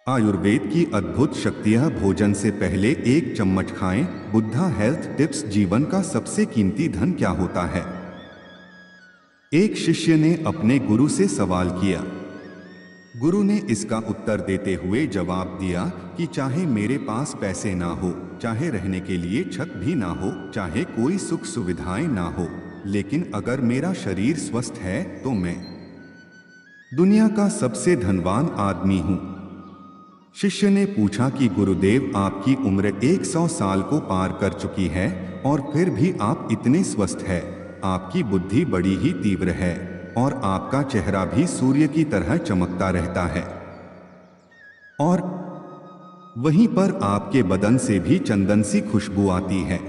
आयुर्वेद की अद्भुत शक्तियाँ। भोजन से पहले एक चम्मच खाएं। Buddha health tips. जीवन का सबसे कीमती धन क्या होता है? एक शिष्य ने अपने गुरु से सवाल किया। गुरु ने इसका उत्तर देते हुए जवाब दिया कि चाहे मेरे पास पैसे ना हो, चाहे रहने के लिए छत भी ना हो, चाहे कोई सुख सुविधाएं ना हो, लेकिन अगर मेरा शरीर स्वस्थ है तो मैं दुनिया का सबसे धनवान आदमी हूँ। शिष्य ने पूछा कि गुरुदेव, आपकी उम्र 100 साल को पार कर चुकी है और फिर भी आप इतने स्वस्थ हैं। आपकी बुद्धि बड़ी ही तीव्र है और आपका चेहरा भी सूर्य की तरह चमकता रहता है और वहीं पर आपके बदन से भी चंदन सी खुशबू आती है।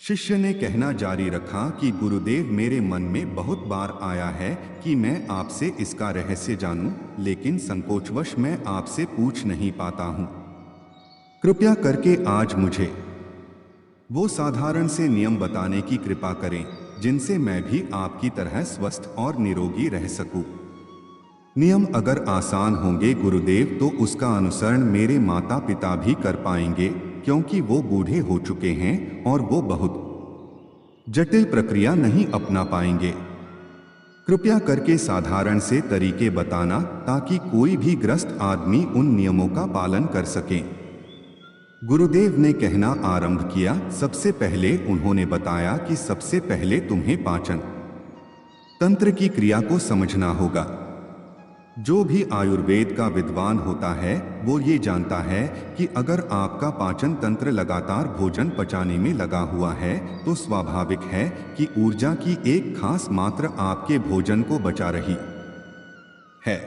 शिष्य ने कहना जारी रखा कि गुरुदेव, मेरे मन में बहुत बार आया है कि मैं आपसे इसका रहस्य जानूं, लेकिन संकोचवश मैं आपसे पूछ नहीं पाता हूं। कृपया करके आज मुझे वो साधारण से नियम बताने की कृपा करें जिनसे मैं भी आपकी तरह स्वस्थ और निरोगी रह सकूं। नियम अगर आसान होंगे गुरुदेव, तो उसका अनुसरण मेरे माता पिता भी कर पाएंगे, क्योंकि वो बूढ़े हो चुके हैं और वो बहुत जटिल प्रक्रिया नहीं अपना पाएंगे। कृपया करके साधारण से तरीके बताना ताकि कोई भी ग्रस्त आदमी उन नियमों का पालन कर सके। गुरुदेव ने कहना आरंभ किया। सबसे पहले उन्होंने बताया कि सबसे पहले तुम्हें पाचन तंत्र की क्रिया को समझना होगा। जो भी आयुर्वेद का विद्वान होता है वो ये जानता है कि अगर आपका पाचन तंत्र लगातार भोजन पचाने में लगा हुआ है तो स्वाभाविक है कि ऊर्जा की एक खास मात्रा आपके भोजन को बचा रही है।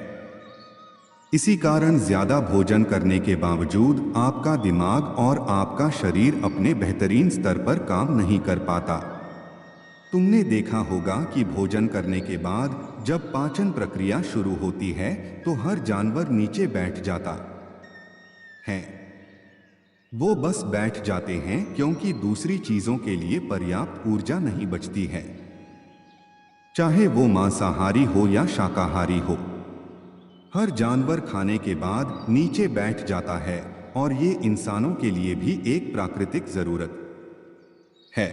इसी कारण ज्यादा भोजन करने के बावजूद आपका दिमाग और आपका शरीर अपने बेहतरीन स्तर पर काम नहीं कर पाता। तुमने देखा होगा कि भोजन करने के बाद जब पाचन प्रक्रिया शुरू होती है तो हर जानवर नीचे बैठ जाता है। वो बस बैठ जाते हैं क्योंकि दूसरी चीजों के लिए पर्याप्त ऊर्जा नहीं बचती है, चाहे वो मांसाहारी हो या शाकाहारी हो। हर जानवर खाने के बाद नीचे बैठ जाता है और ये इंसानों के लिए भी एक प्राकृतिक जरूरत है।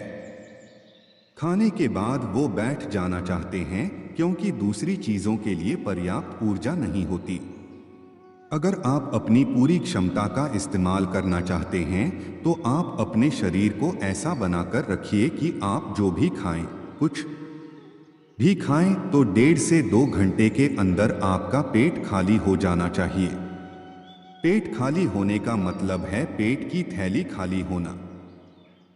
खाने के बाद वो बैठ जाना चाहते हैं क्योंकि दूसरी चीजों के लिए पर्याप्त ऊर्जा नहीं होती। अगर आप अपनी पूरी क्षमता का इस्तेमाल करना चाहते हैं तो आप अपने शरीर को ऐसा बनाकर रखिए कि आप जो भी खाएं, कुछ भी खाएं, तो 1.5 से 2 घंटे के अंदर आपका पेट खाली हो जाना चाहिए। पेट खाली होने का मतलब है पेट की थैली खाली होना,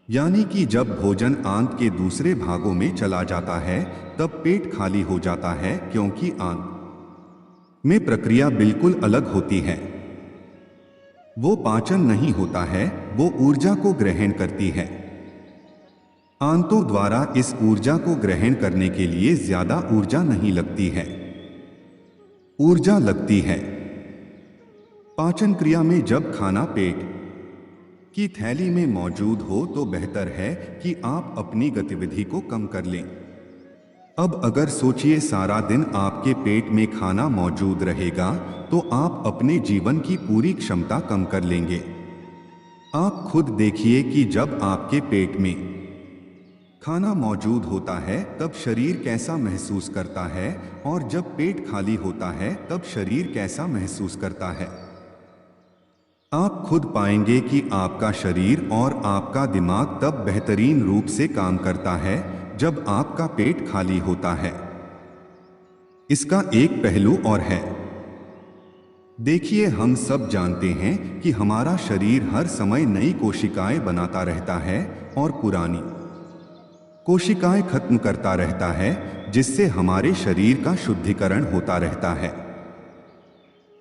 यानी कि जब भोजन आंत के दूसरे भागों में चला जाता है तब पेट खाली हो जाता है, क्योंकि आंत में प्रक्रिया बिल्कुल अलग होती है। वो पाचन नहीं होता है, वो ऊर्जा को ग्रहण करती है। आंतों द्वारा इस ऊर्जा को ग्रहण करने के लिए ज्यादा ऊर्जा नहीं लगती है, ऊर्जा लगती है पाचन क्रिया में। जब खाना पेट की थैली में मौजूद हो तो बेहतर है कि आप अपनी गतिविधि को कम कर लें। अब अगर सोचिए, सारा दिन आपके पेट में खाना मौजूद रहेगा तो आप अपने जीवन की पूरी क्षमता कम कर लेंगे। आप खुद देखिए कि जब आपके पेट में खाना मौजूद होता है तब शरीर कैसा महसूस करता है और जब पेट खाली होता है तब शरीर कैसा महसूस करता है। आप खुद पाएंगे कि आपका शरीर और आपका दिमाग तब बेहतरीन रूप से काम करता है जब आपका पेट खाली होता है। इसका एक पहलू और है। देखिए, हम सब जानते हैं कि हमारा शरीर हर समय नई कोशिकाएं बनाता रहता है और पुरानी कोशिकाएं खत्म करता रहता है, जिससे हमारे शरीर का शुद्धिकरण होता रहता है।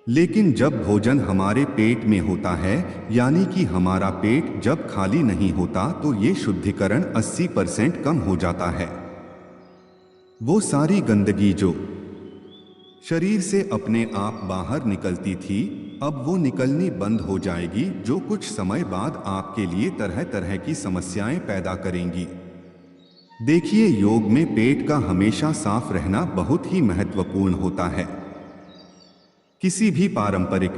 लेकिन जब भोजन हमारे पेट में होता है, यानी कि हमारा पेट जब खाली नहीं होता, तो ये शुद्धिकरण 80% कम हो जाता है। वो सारी गंदगी जो शरीर से अपने आप बाहर निकलती थी, अब वो निकलनी बंद हो जाएगी, जो कुछ समय बाद आपके लिए तरह तरह की समस्याएं पैदा करेंगी। देखिए, योग में पेट का हमेशा साफ रहना बहुत ही महत्वपूर्ण होता है। किसी भी पारंपरिक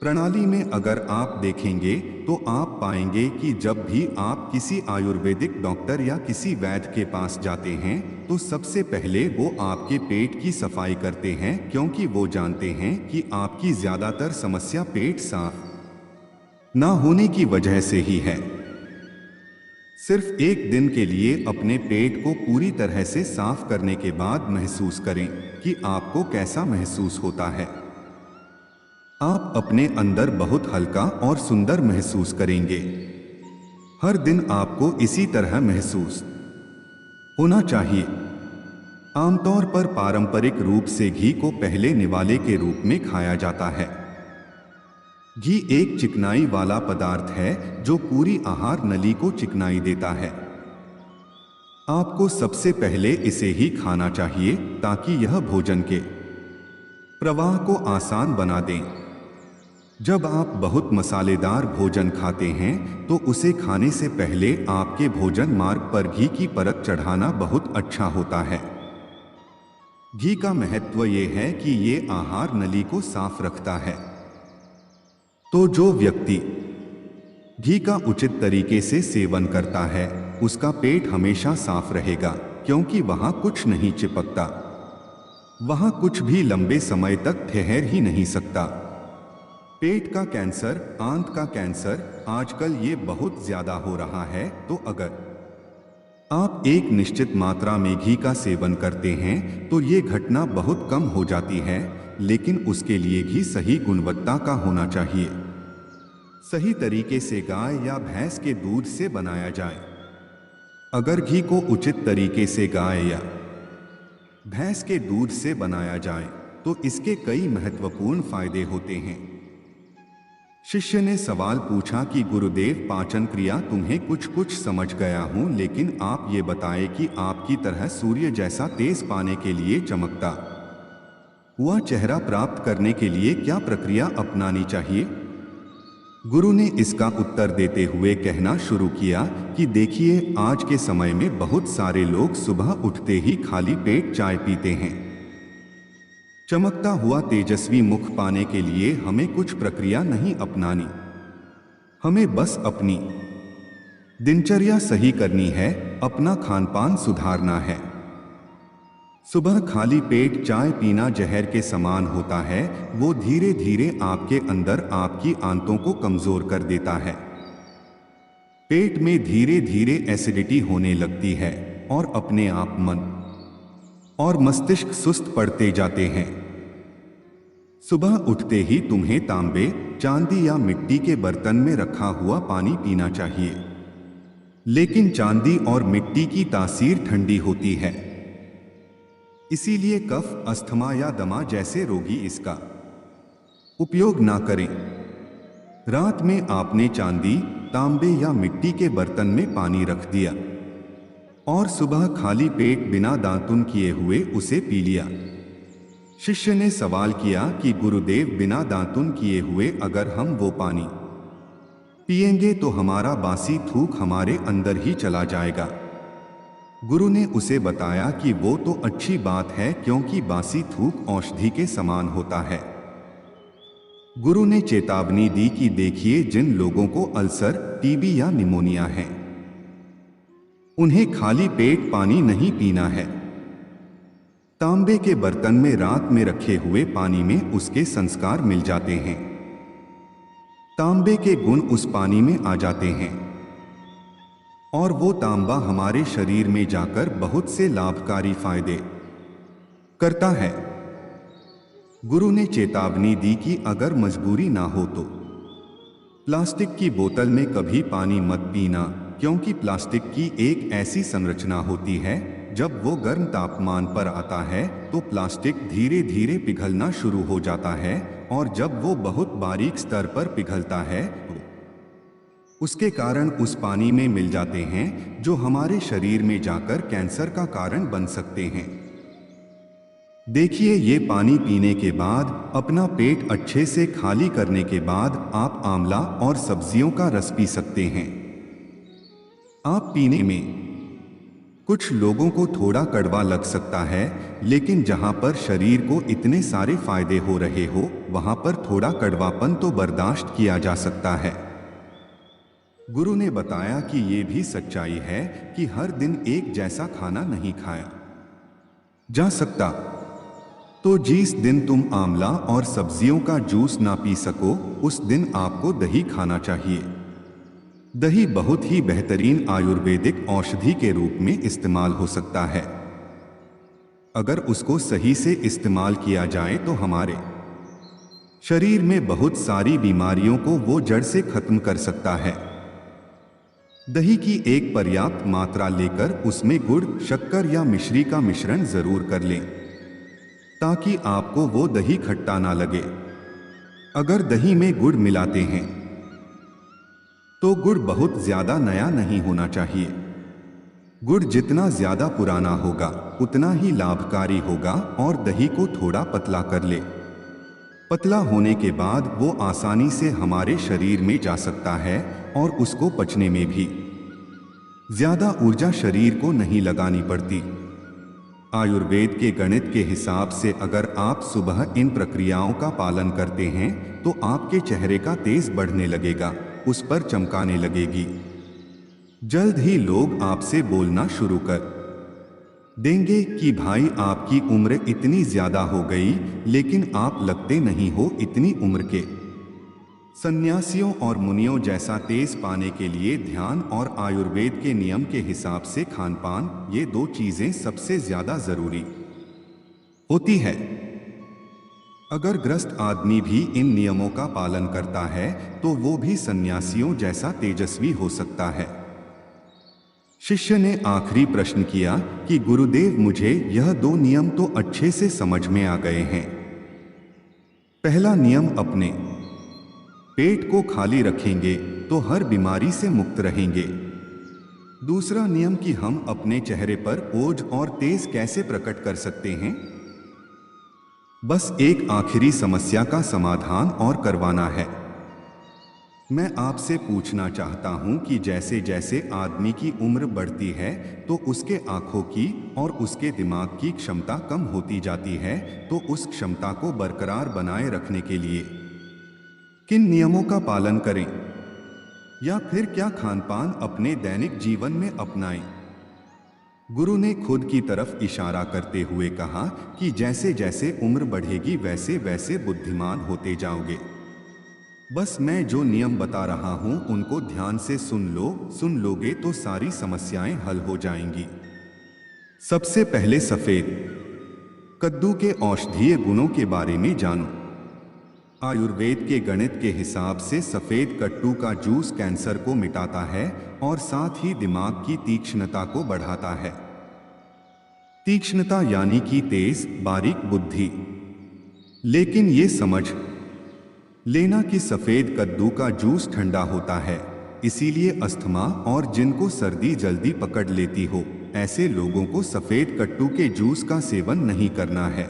प्रणाली में अगर आप देखेंगे तो आप पाएंगे कि जब भी आप किसी आयुर्वेदिक डॉक्टर या किसी वैद्य के पास जाते हैं तो सबसे पहले वो आपके पेट की सफाई करते हैं, क्योंकि वो जानते हैं कि आपकी ज्यादातर समस्या पेट साफ ना होने की वजह से ही है। सिर्फ एक दिन के लिए अपने पेट को पूरी तरह से साफ करने के बाद महसूस करें कि आपको कैसा महसूस होता है। आप अपने अंदर बहुत हल्का और सुंदर महसूस करेंगे। हर दिन आपको इसी तरह महसूस होना चाहिए। आमतौर पर पारंपरिक रूप से घी को पहले निवाले के रूप में खाया जाता है। घी एक चिकनाई वाला पदार्थ है जो पूरी आहार नली को चिकनाई देता है। आपको सबसे पहले इसे ही खाना चाहिए ताकि यह भोजन के प्रवाह को आसान बना दें। जब आप बहुत मसालेदार भोजन खाते हैं तो उसे खाने से पहले आपके भोजन मार्ग पर घी की परत चढ़ाना बहुत अच्छा होता है। घी का महत्व ये है कि ये आहार नली को साफ रखता है। तो जो व्यक्ति घी का उचित तरीके से सेवन करता है उसका पेट हमेशा साफ रहेगा, क्योंकि वहां कुछ नहीं चिपकता, वहां कुछ भी लंबे समय तक ठहर ही नहीं सकता। पेट का कैंसर, आंत का कैंसर आजकल ये बहुत ज्यादा हो रहा है, तो अगर आप एक निश्चित मात्रा में घी का सेवन करते हैं तो ये घटना बहुत कम हो जाती है, लेकिन उसके लिए घी सही गुणवत्ता का होना चाहिए। सही तरीके से गाय या भैंस के दूध से बनाया जाए। अगर घी को उचित तरीके से गाय या भैंस के दूध से बनाया जाए तो इसके कई महत्वपूर्ण फायदे होते हैं। शिष्य ने सवाल पूछा कि गुरुदेव, पाचन क्रिया तुम्हें कुछ समझ गया हूं, लेकिन आप ये बताएं कि आपकी तरह सूर्य जैसा तेज पाने के लिए चमकता हुआ चेहरा प्राप्त करने के लिए क्या प्रक्रिया अपनानी चाहिए? गुरु ने इसका उत्तर देते हुए कहना शुरू किया कि देखिए, आज के समय में बहुत सारे लोग सुबह उठते ही खाली पेट चाय पीते हैं। चमकता हुआ तेजस्वी मुख पाने के लिए हमें कुछ प्रक्रिया नहीं अपनानी, हमें बस अपनी दिनचर्या सही करनी है, अपना खानपान सुधारना है। सुबह खाली पेट चाय पीना जहर के समान होता है। वो धीरे धीरे आपके अंदर आपकी आंतों को कमजोर कर देता है। पेट में धीरे धीरे एसिडिटी होने लगती है और अपने आप मन और मस्तिष्क सुस्त पड़ते जाते हैं। सुबह उठते ही तुम्हें तांबे, चांदी या मिट्टी के बर्तन में रखा हुआ पानी पीना चाहिए, लेकिन चांदी और मिट्टी की तासीर ठंडी होती है, इसीलिए कफ, अस्थमा या दमा जैसे रोगी इसका उपयोग ना करें। रात में आपने चांदी, तांबे या मिट्टी के बर्तन में पानी रख दिया और सुबह खाली पेट बिना दातुन किए हुए उसे पी लिया। शिष्य ने सवाल किया कि गुरुदेव, बिना दातुन किए हुए अगर हम वो पानी पिएंगे तो हमारा बासी थूक हमारे अंदर ही चला जाएगा। गुरु ने उसे बताया कि वो तो अच्छी बात है, क्योंकि बासी थूक औषधि के समान होता है। गुरु ने चेतावनी दी कि देखिए, जिन लोगों को अल्सर, टीबी या निमोनिया है उन्हें खाली पेट पानी नहीं पीना है। तांबे के बर्तन में रात में रखे हुए पानी में उसके संस्कार मिल जाते हैं। तांबे के गुण उस पानी में आ जाते हैं और वो तांबा हमारे शरीर में जाकर बहुत से लाभकारी फायदे करता है। गुरु ने चेतावनी दी कि अगर मजबूरी ना हो तो प्लास्टिक की बोतल में कभी पानी मत पीना, क्योंकि प्लास्टिक की एक ऐसी संरचना होती है, जब वो गर्म तापमान पर आता है तो प्लास्टिक धीरे धीरे पिघलना शुरू हो जाता है, और जब वो बहुत बारीक स्तर पर पिघलता है तो उसके कारण उस पानी में मिल जाते हैं, जो हमारे शरीर में जाकर कैंसर का कारण बन सकते हैं। देखिए, ये पानी पीने के बाद, अपना पेट अच्छे से खाली करने के बाद आप आंवला और सब्जियों का रस पी सकते हैं। आप पीने में कुछ लोगों को थोड़ा कड़वा लग सकता है, लेकिन जहां पर शरीर को इतने सारे फायदे हो रहे हो, वहां पर थोड़ा कड़वापन तो बर्दाश्त किया जा सकता है। गुरु ने बताया कि ये भी सच्चाई है कि हर दिन एक जैसा खाना नहीं खाया जा सकता। तो जिस दिन तुम आंवला और सब्जियों का जूस ना पी सको, उस दिन आपको दही खाना चाहिए। दही बहुत ही बेहतरीन आयुर्वेदिक औषधि के रूप में इस्तेमाल हो सकता है। अगर उसको सही से इस्तेमाल किया जाए तो हमारे शरीर में बहुत सारी बीमारियों को वो जड़ से खत्म कर सकता है। दही की एक पर्याप्त मात्रा लेकर उसमें गुड़, शक्कर या मिश्री का मिश्रण जरूर कर लें, ताकि आपको वो दही खट्टा ना लगे। अगर दही में गुड़ मिलाते हैं तो गुड़ बहुत ज्यादा नया नहीं होना चाहिए। गुड़ जितना ज्यादा पुराना होगा उतना ही लाभकारी होगा, और दही को थोड़ा पतला कर ले। पतला होने के बाद वो आसानी से हमारे शरीर में जा सकता है, और उसको पचने में भी ज्यादा ऊर्जा शरीर को नहीं लगानी पड़ती। आयुर्वेद के गणित के हिसाब से अगर आप सुबह इन प्रक्रियाओं का पालन करते हैं तो आपके चेहरे का तेज बढ़ने लगेगा, उस पर चमकाने लगेगी। जल्द ही लोग आपसे बोलना शुरू कर देंगे कि भाई आपकी उम्र इतनी ज्यादा हो गई, लेकिन आप लगते नहीं हो इतनी उम्र के। सन्यासियों और मुनियों जैसा तेज पाने के लिए ध्यान और आयुर्वेद के नियम के हिसाब से खानपान, ये दो चीजें सबसे ज्यादा जरूरी होती है। अगर ग्रस्त आदमी भी इन नियमों का पालन करता है तो वो भी सन्यासियों जैसा तेजस्वी हो सकता है। शिष्य ने आखिरी प्रश्न किया कि गुरुदेव, मुझे यह दो नियम तो अच्छे से समझ में आ गए हैं। पहला नियम, अपने पेट को खाली रखेंगे तो हर बीमारी से मुक्त रहेंगे। दूसरा नियम कि हम अपने चेहरे पर ओज और तेज कैसे प्रकट कर सकते हैं। बस एक आखिरी समस्या का समाधान और करवाना है। मैं आपसे पूछना चाहता हूं कि जैसे जैसे आदमी की उम्र बढ़ती है तो उसके आंखों की और उसके दिमाग की क्षमता कम होती जाती है, तो उस क्षमता को बरकरार बनाए रखने के लिए किन नियमों का पालन करें, या फिर क्या खानपान अपने दैनिक जीवन में अपनाएं। गुरु ने खुद की तरफ इशारा करते हुए कहा कि जैसे जैसे उम्र बढ़ेगी वैसे वैसे बुद्धिमान होते जाओगे। बस मैं जो नियम बता रहा हूं उनको ध्यान से सुन लोगे तो सारी समस्याएं हल हो जाएंगी। सबसे पहले सफेद कद्दू के औषधीय गुणों के बारे में जानो। आयुर्वेद के गणित के हिसाब से सफेद कट्टू का जूस कैंसर को मिटाता है और साथ ही दिमाग की तीक्ष्णता को बढ़ाता है। तीक्ष्णता यानी कि तेज बारीक बुद्धि। लेकिन ये समझ लेना कि सफेद कद्दू का जूस ठंडा होता है, इसीलिए अस्थमा और जिनको सर्दी जल्दी पकड़ लेती हो ऐसे लोगों को सफेद कट्टू के जूस का सेवन नहीं करना है।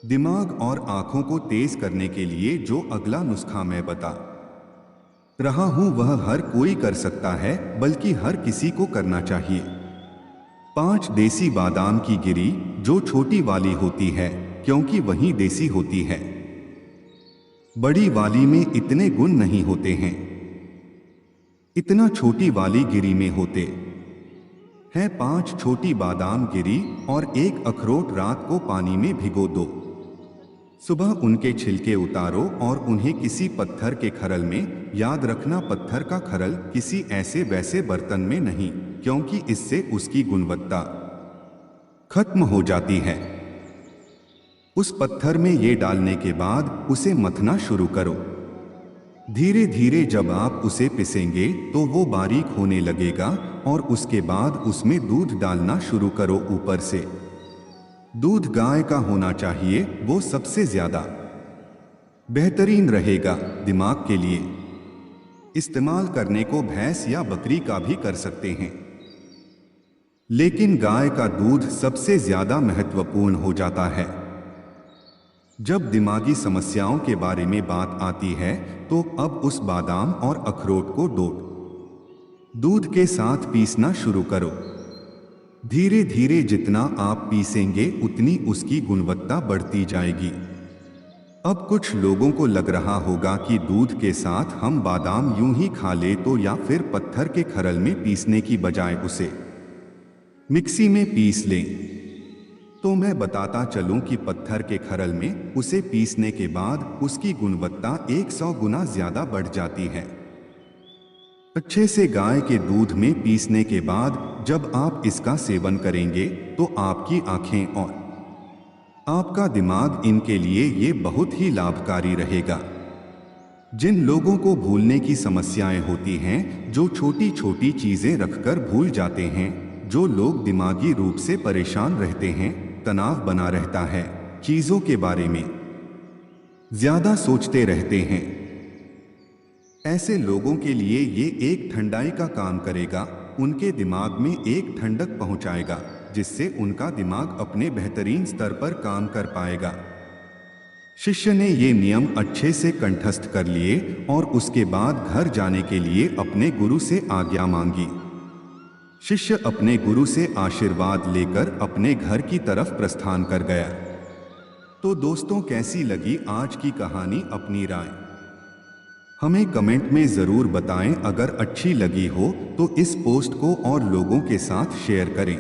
दिमाग और आंखों को तेज करने के लिए जो अगला नुस्खा मैं बता रहा हूं वह हर कोई कर सकता है, बल्कि हर किसी को करना चाहिए। 5 देसी बादाम की गिरी, जो छोटी वाली होती है क्योंकि वही देसी होती है, बड़ी वाली में इतने गुण नहीं होते हैं, इतना छोटी वाली गिरी में होते हैं। 5 छोटी बादाम गिरी और 1 अखरोट रात को पानी में भिगो दो। सुबह उनके छिलके उतारो और उन्हें किसी पत्थर के खरल में, याद रखना पत्थर का खरल, किसी ऐसे वैसे बर्तन में नहीं, क्योंकि इससे उसकी गुणवत्ता खत्म हो जाती है। उस पत्थर में ये डालने के बाद उसे मथना शुरू करो। धीरे धीरे जब आप उसे पिसेंगे तो वो बारीक होने लगेगा, और उसके बाद उसमें दूध डालना शुरू करो। ऊपर से दूध गाय का होना चाहिए, वो सबसे ज्यादा बेहतरीन रहेगा। दिमाग के लिए इस्तेमाल करने को भैंस या बकरी का भी कर सकते हैं, लेकिन गाय का दूध सबसे ज्यादा महत्वपूर्ण हो जाता है। जब दिमागी समस्याओं के बारे में बात आती है तो अब उस बादाम और अखरोट को दूध के साथ पीसना शुरू करो। धीरे धीरे जितना आप पीसेंगे उतनी उसकी गुणवत्ता बढ़ती जाएगी। अब कुछ लोगों को लग रहा होगा कि दूध के साथ हम बादाम यूं ही खा ले तो, या फिर पत्थर के खरल में पीसने की बजाय उसे मिक्सी में पीस लें। तो मैं बताता चलूं कि पत्थर के खरल में उसे पीसने के बाद उसकी गुणवत्ता 100 गुना ज्यादा बढ़ जाती है। अच्छे से गाय के दूध में पीसने के बाद जब आप इसका सेवन करेंगे तो आपकी आंखें और आपका दिमाग इनके लिए ये बहुत ही लाभकारी रहेगा। जिन लोगों को भूलने की समस्याएं होती हैं, जो छोटी छोटी चीजें रखकर भूल जाते हैं, जो लोग दिमागी रूप से परेशान रहते हैं, तनाव बना रहता है, चीजों के बारे में ज्यादा सोचते रहते हैं, ऐसे लोगों के लिए ये एक ठंडाई का काम करेगा। उनके दिमाग में एक ठंडक पहुंचाएगा जिससे उनका दिमाग अपने बेहतरीन स्तर पर काम कर पाएगा। शिष्य ने ये नियम अच्छे से कंठस्थ कर लिए और उसके बाद घर जाने के लिए अपने गुरु से आज्ञा मांगी। शिष्य अपने गुरु से आशीर्वाद लेकर अपने घर की तरफ प्रस्थान कर गया। तो दोस्तों, कैसी लगी आज की कहानी? अपनी राय हमें कमेंट में ज़रूर बताएं। अगर अच्छी लगी हो तो इस पोस्ट को और लोगों के साथ शेयर करें।